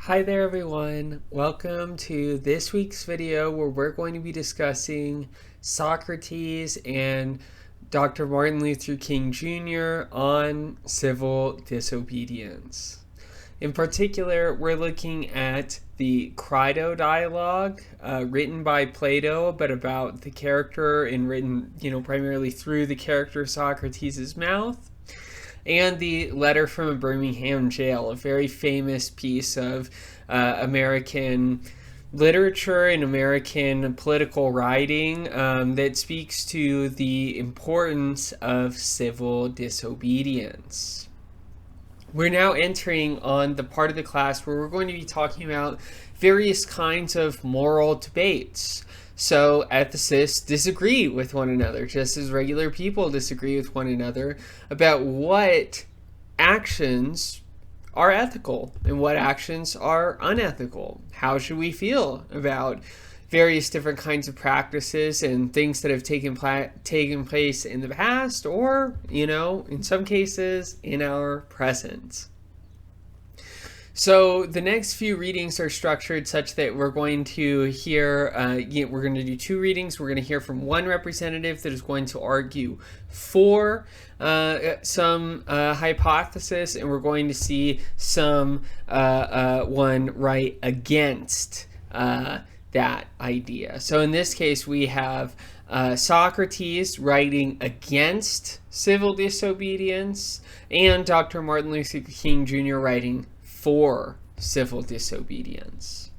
Hi there everyone, welcome to this week's video where we're going to be discussing Socrates and Dr. Martin Luther King Jr. on civil disobedience. In particular, we're looking at the Crito dialogue written by Plato, but about the character and written, primarily through the character Socrates' mouth. And the letter from a Birmingham Jail, a very famous piece of American literature and American political writing that speaks to the importance of civil disobedience. We're now entering on the part of the class where we're going to be talking about various kinds of moral debates. So ethicists disagree with one another, just as regular people disagree with one another about what actions are ethical and what actions are unethical. How should we feel about various different kinds of practices and things that have taken place in the past or, in some cases, in our present. So the next few readings are structured such that we're going to hear, we're going to do two readings. We're going to hear from one representative that is going to argue for some hypothesis, and we're going to see some one write against that idea. So in this case, we have Socrates writing against civil disobedience and Dr. Martin Luther King Jr. writing for civil disobedience.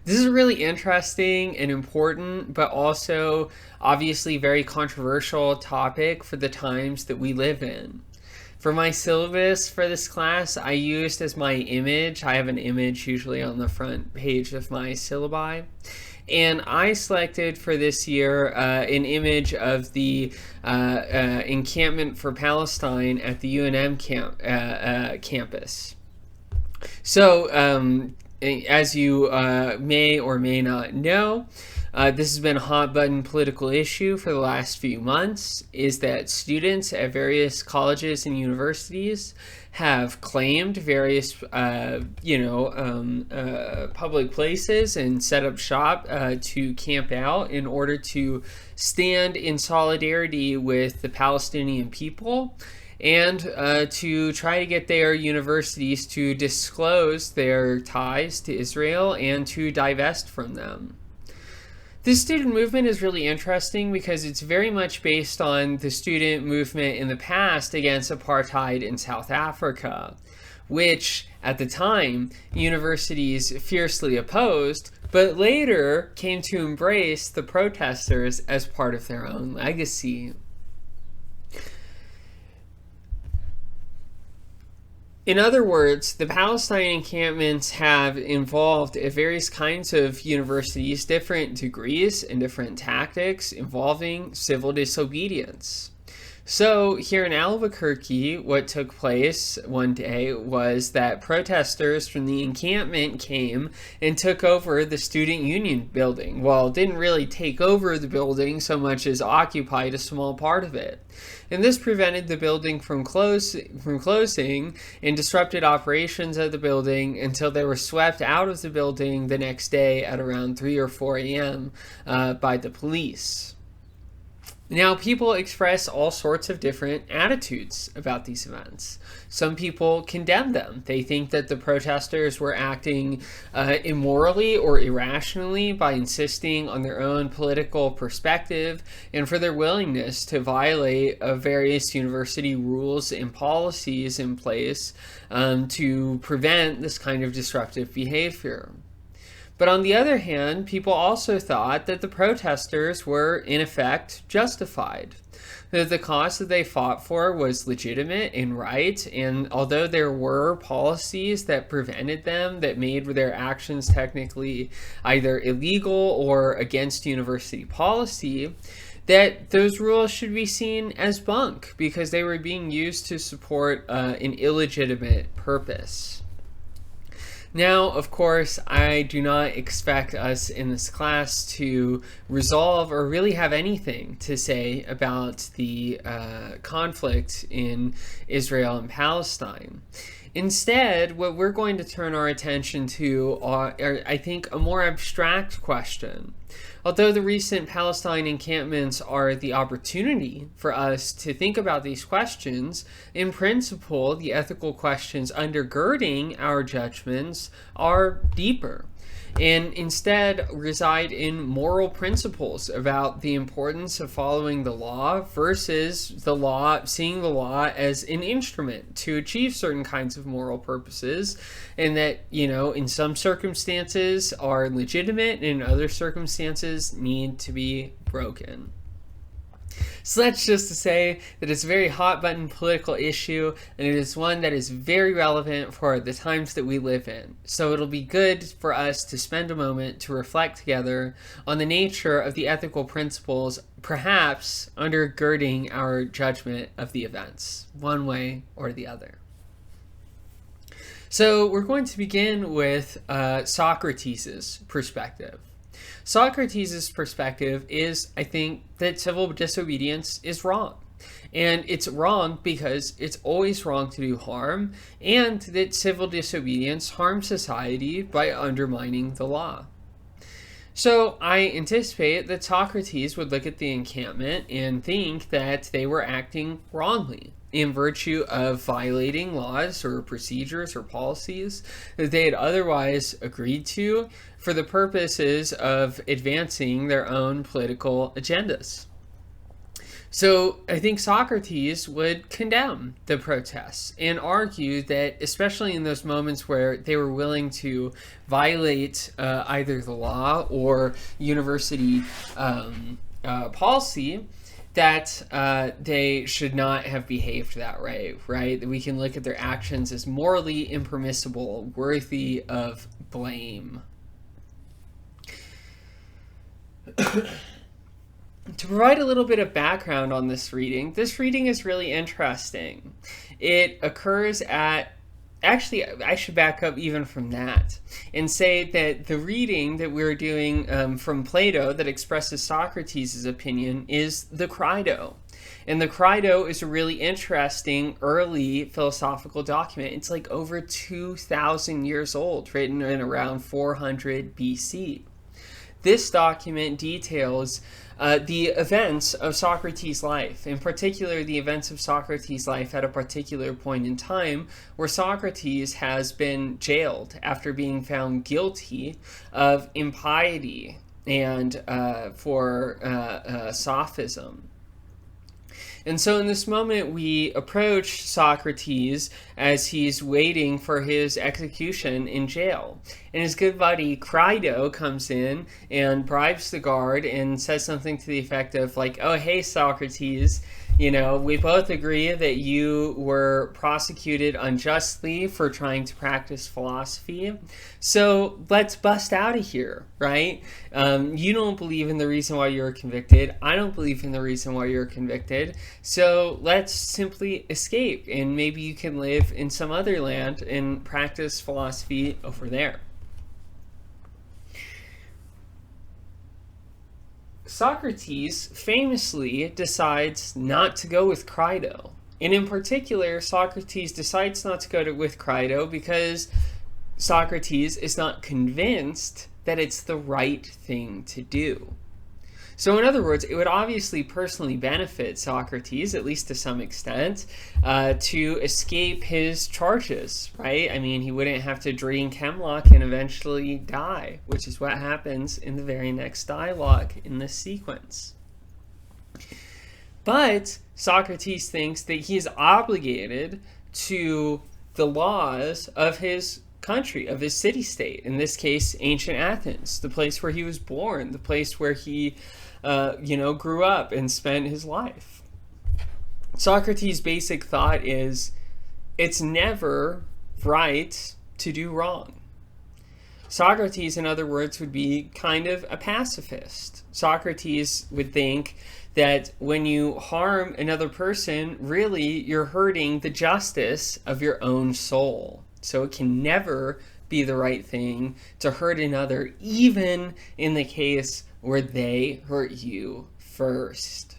This is a really interesting and important, but also obviously very controversial topic for the times that we live in. For my syllabus for this class, I used as my image, I have an image usually on the front page of my syllabi, and I selected for this year an image of the encampment for Palestine at the UNM campus. So, as you may or may not know, this has been a hot button political issue for the last few months, is that students at various colleges and universities have claimed various, public places and set up shop to camp out in order to stand in solidarity with the Palestinian people and to try to get their universities to disclose their ties to Israel and to divest from them. This student movement is really interesting because it's very much based on the student movement in the past against apartheid in South Africa, which at the time universities fiercely opposed, but later came to embrace the protesters as part of their own legacy. In other words, the Palestinian encampments have involved at various kinds of universities, different degrees and different tactics involving civil disobedience. So here in Albuquerque, what took place one day was that protesters from the encampment came and took over the student union building. Well, didn't really take over the building so much as occupied a small part of it. And this prevented the building from closing and disrupted operations at the building until they were swept out of the building the next day at around 3 or 4 a.m. By the police. Now, people express all sorts of different attitudes about these events. Some people condemn them. They think that the protesters were acting immorally or irrationally by insisting on their own political perspective and for their willingness to violate various university rules and policies in place to prevent this kind of disruptive behavior. But on the other hand, people also thought that the protesters were, in effect, justified. That the cause that they fought for was legitimate and right, and although there were policies that prevented them, that made their actions technically either illegal or against university policy, that those rules should be seen as bunk because they were being used to support an illegitimate purpose. Now, of course, I do not expect us in this class to resolve or really have anything to say about the conflict in Israel and Palestine. Instead, what we're going to turn our attention to are, I think, a more abstract question. Although the recent Palestine encampments are the opportunity for us to think about these questions, in principle, the ethical questions undergirding our judgments are deeper, and instead reside in moral principles about the importance of following the law versus the law, seeing the law as an instrument to achieve certain kinds of moral purposes, and that, in some circumstances are legitimate and in other circumstances need to be broken. So that's just to say that it's a very hot button political issue, and it is one that is very relevant for the times that we live in. So it'll be good for us to spend a moment to reflect together on the nature of the ethical principles, perhaps undergirding our judgment of the events, one way or the other. So we're going to begin with Socrates' perspective. Socrates' perspective is, I think, that civil disobedience is wrong. And it's wrong because it's always wrong to do harm, and that civil disobedience harms society by undermining the law. So I anticipate that Socrates would look at the encampment and think that they were acting wrongly in virtue of violating laws or procedures or policies that they had otherwise agreed to for the purposes of advancing their own political agendas. So I think Socrates would condemn the protests and argue that, especially in those moments where they were willing to violate either the law or university policy, that they should not have behaved that way, right? That we can look at their actions as morally impermissible, worthy of blame. To provide a little bit of background on this reading is really interesting. It occurs at, actually, I should back up even from that and say that the reading that we're doing from Plato that expresses Socrates' opinion is the Crito. And the Crito is a really interesting early philosophical document. It's like over 2,000 years old, written in around 400 BC. This document details the events of Socrates' life, in particular the events of Socrates' life at a particular point in time where Socrates has been jailed after being found guilty of impiety and for sophism. And so in this moment, we approach Socrates as he's waiting for his execution in jail. And his good buddy Crito comes in and bribes the guard and says something to the effect of like, oh, hey, Socrates, we both agree that you were prosecuted unjustly for trying to practice philosophy. So let's bust out of here, right? You don't believe in the reason why you're convicted. I don't believe in the reason why you're convicted. So let's simply escape, and maybe you can live in some other land and practice philosophy over there. Socrates famously decides not to go with Crito. And in particular, Socrates decides not to go with Crito because Socrates is not convinced that it's the right thing to do. So in other words, it would obviously personally benefit Socrates, at least to some extent, to escape his charges, right? I mean, he wouldn't have to drink hemlock and eventually die, which is what happens in the very next dialogue in this sequence. But Socrates thinks that he is obligated to the laws of his country, of his city-state, in this case, ancient Athens, the place where he was born, the place where he grew up and spent his life. Socrates' basic thought is, it's never right to do wrong. Socrates, in other words, would be kind of a pacifist. Socrates would think that when you harm another person, really you're hurting the justice of your own soul. So it can never be the right thing to hurt another, even in the case where they hurt you first.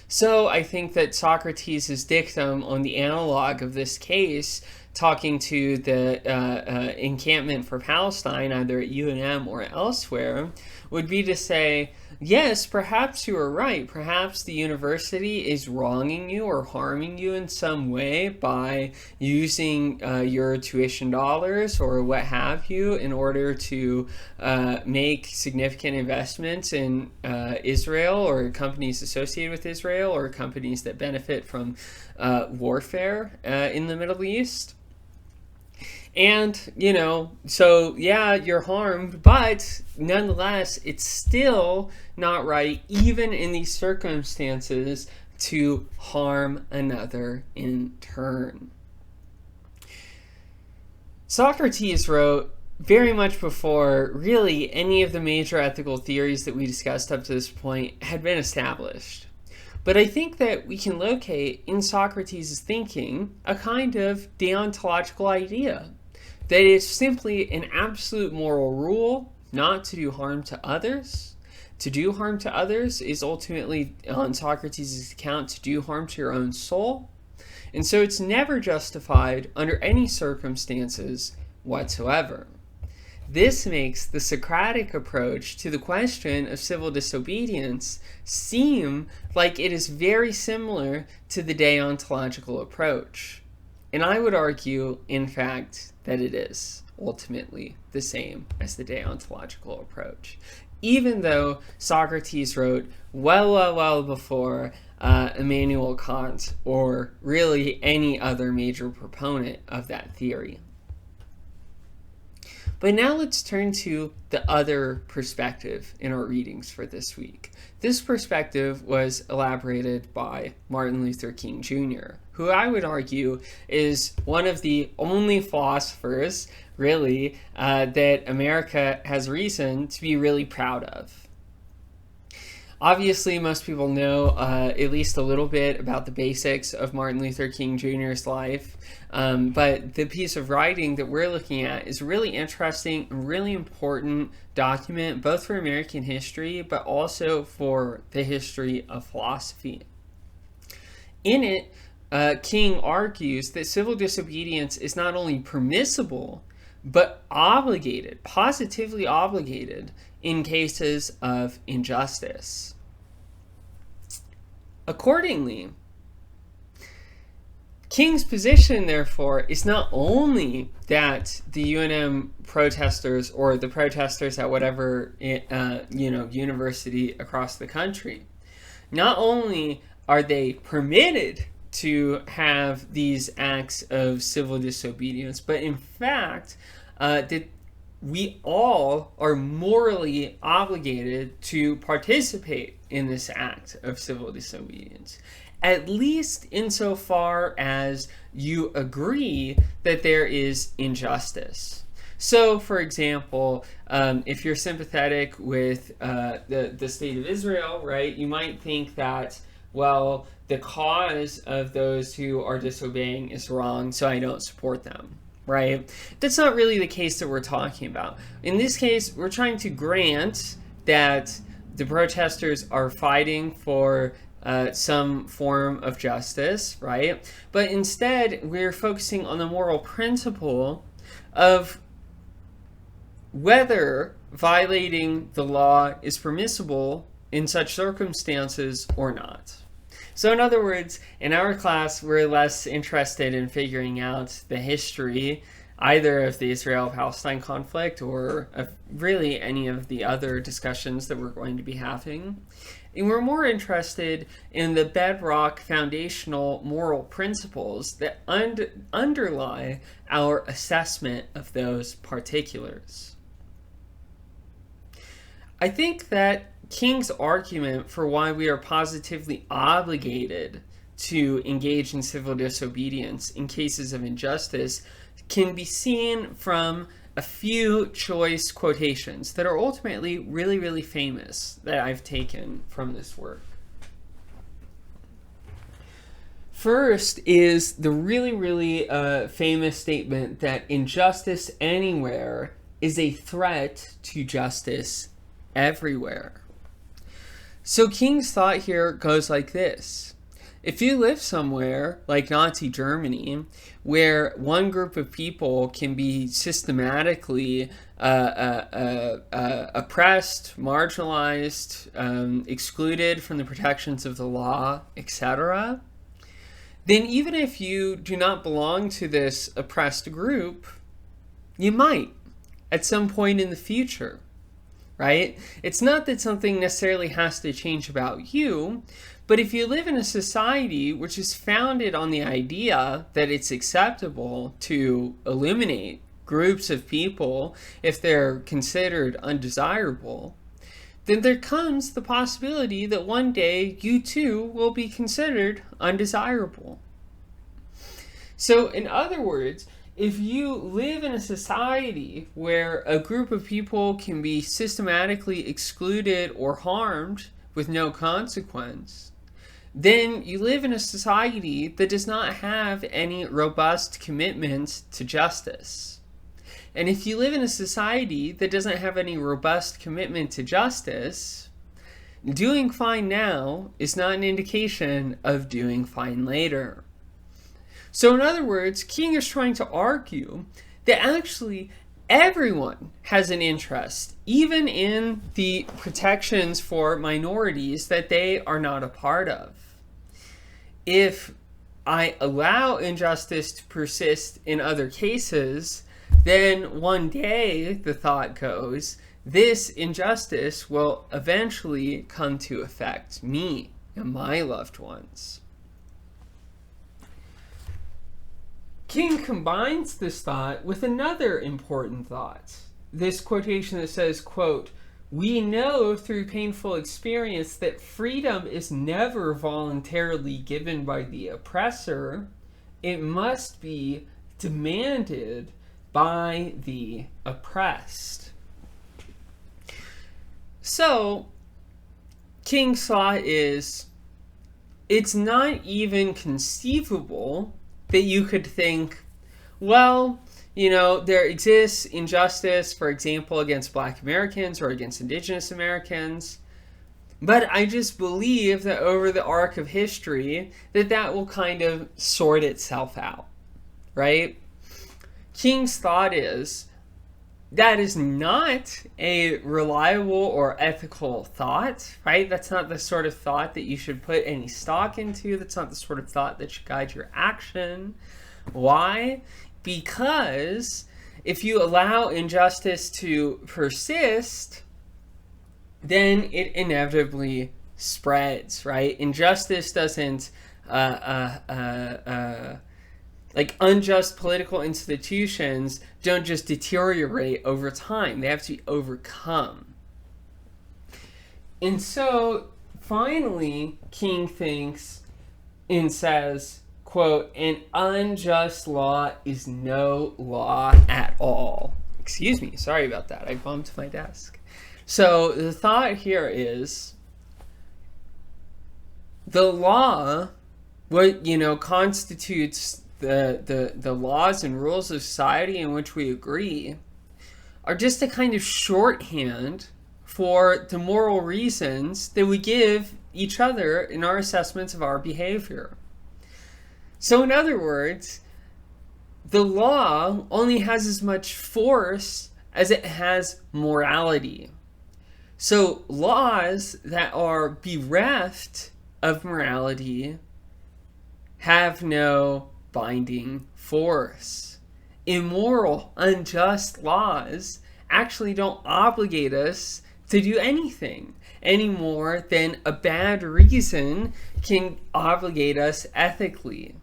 So I think that Socrates' dictum on the analog of this case, talking to the encampment for Palestine, either at UNM or elsewhere, would be to say, yes, perhaps you are right. Perhaps the university is wronging you or harming you in some way by using your tuition dollars or what have you in order to make significant investments in Israel or companies associated with Israel or companies that benefit from warfare in the Middle East. And, so yeah, you're harmed, but nonetheless, it's still not right, even in these circumstances, to harm another in turn. Socrates wrote very much before really any of the major ethical theories that we discussed up to this point had been established. But I think that we can locate in Socrates' thinking a kind of deontological idea. That it's simply an absolute moral rule not to do harm to others. To do harm to others is ultimately, on Socrates' account, to do harm to your own soul. And so it's never justified under any circumstances whatsoever. This makes the Socratic approach to the question of civil disobedience seem like it is very similar to the deontological approach. And I would argue, in fact, that it is ultimately the same as the deontological approach. Even though Socrates wrote well before Immanuel Kant or really any other major proponent of that theory. But now let's turn to the other perspective in our readings for this week. This perspective was elaborated by Martin Luther King Jr., who I would argue is one of the only philosophers, really, that America has reason to be really proud of. Obviously, most people know at least a little bit about the basics of Martin Luther King Jr.'s life, but the piece of writing that we're looking at is a really interesting and really important document, both for American history, but also for the history of philosophy. In it, King argues that civil disobedience is not only permissible, but obligated, positively obligated, in cases of injustice. Accordingly, King's position, therefore, is not only that the UNM protesters or the protesters at whatever university across the country, not only are they permitted to have these acts of civil disobedience, but in fact, that we all are morally obligated to participate in this act of civil disobedience, at least insofar as you agree that there is injustice. So, for example, if you're sympathetic with the state of Israel, right, you might think that, well, the cause of those who are disobeying is wrong, so I don't support them. Right? That's not really the case that we're talking about. In this case, we're trying to grant that the protesters are fighting for some form of justice, right? But instead, we're focusing on the moral principle of whether violating the law is permissible in such circumstances or not. So in other words, in our class, we're less interested in figuring out the history either of the Israel-Palestine conflict or of really any of the other discussions that we're going to be having. And we're more interested in the bedrock foundational moral principles that underlie our assessment of those particulars. I think that King's argument for why we are positively obligated to engage in civil disobedience in cases of injustice can be seen from a few choice quotations that are ultimately really, really famous that I've taken from this work. First is the really, really famous statement that injustice anywhere is a threat to justice everywhere. So King's thought here goes like this. If you live somewhere like Nazi Germany, where one group of people can be systematically oppressed, marginalized, excluded from the protections of the law, etc., then even if you do not belong to this oppressed group, you might at some point in the future, right? It's not that something necessarily has to change about you, but if you live in a society which is founded on the idea that it's acceptable to eliminate groups of people if they're considered undesirable, then there comes the possibility that one day you too will be considered undesirable. So, in other words, if you live in a society where a group of people can be systematically excluded or harmed with no consequence, then you live in a society that does not have any robust commitment to justice. And if you live in a society that doesn't have any robust commitment to justice, doing fine now is not an indication of doing fine later. So in other words, King is trying to argue that actually everyone has an interest, even in the protections for minorities that they are not a part of. If I allow injustice to persist in other cases, then one day, the thought goes, this injustice will eventually come to affect me and my loved ones. King combines this thought with another important thought. This quotation that says, quote, "We know through painful experience that freedom is never voluntarily given by the oppressor. It must be demanded by the oppressed." So, King's thought is, it's not even conceivable that you could think, well, there exists injustice, for example, against Black Americans or against Indigenous Americans, but I just believe that over the arc of history that will kind of sort itself out, right? King's thought is, that is not a reliable or ethical thought, right? That's not the sort of thought that you should put any stock into. That's not the sort of thought that should guide your action. Why? Because if you allow injustice to persist, then it inevitably spreads, right? Injustice doesn't like unjust political institutions don't just deteriorate over time. They have to be overcome. And so finally, King thinks and says, quote, "An unjust law is no law at all." Excuse me, sorry about that. I bumped my desk. So the thought here is, the law, what constitutes the laws and rules of society in which we agree, are just a kind of shorthand for the moral reasons that we give each other in our assessments of our behavior. So in other words, the law only has as much force as it has morality. So laws that are bereft of morality have no binding force. Immoral, unjust laws actually don't obligate us to do anything any more than a bad reason can obligate us ethically.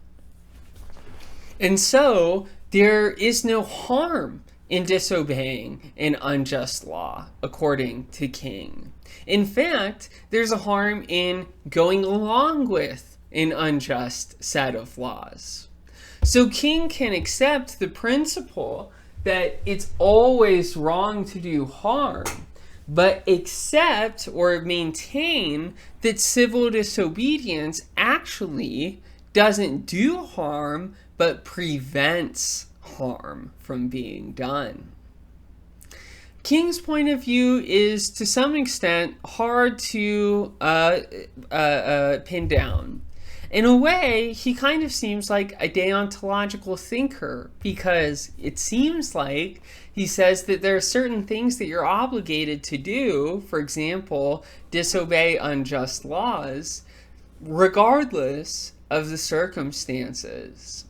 And so there is no harm in disobeying an unjust law, according to King. In fact, there's a harm in going along with an unjust set of laws. So King can accept the principle that it's always wrong to do harm, but accept or maintain that civil disobedience actually doesn't do harm, but prevents harm from being done. King's point of view is to some extent hard to pin down. In a way, he kind of seems like a deontological thinker, because it seems like he says that there are certain things that you're obligated to do, for example, disobey unjust laws, regardless of the circumstances.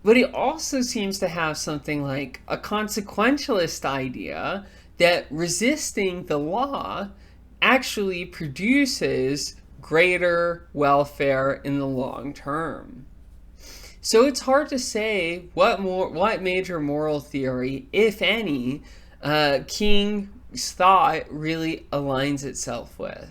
But he also seems to have something like a consequentialist idea that resisting the law actually produces greater welfare in the long term. So it's hard to say what major moral theory, if any, King's thought really aligns itself with.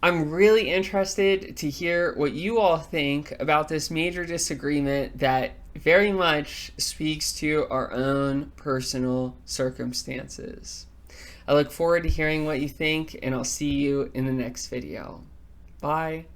I'm really interested to hear what you all think about this major disagreement that very much speaks to our own personal circumstances. I look forward to hearing what you think, and I'll see you in the next video. Bye.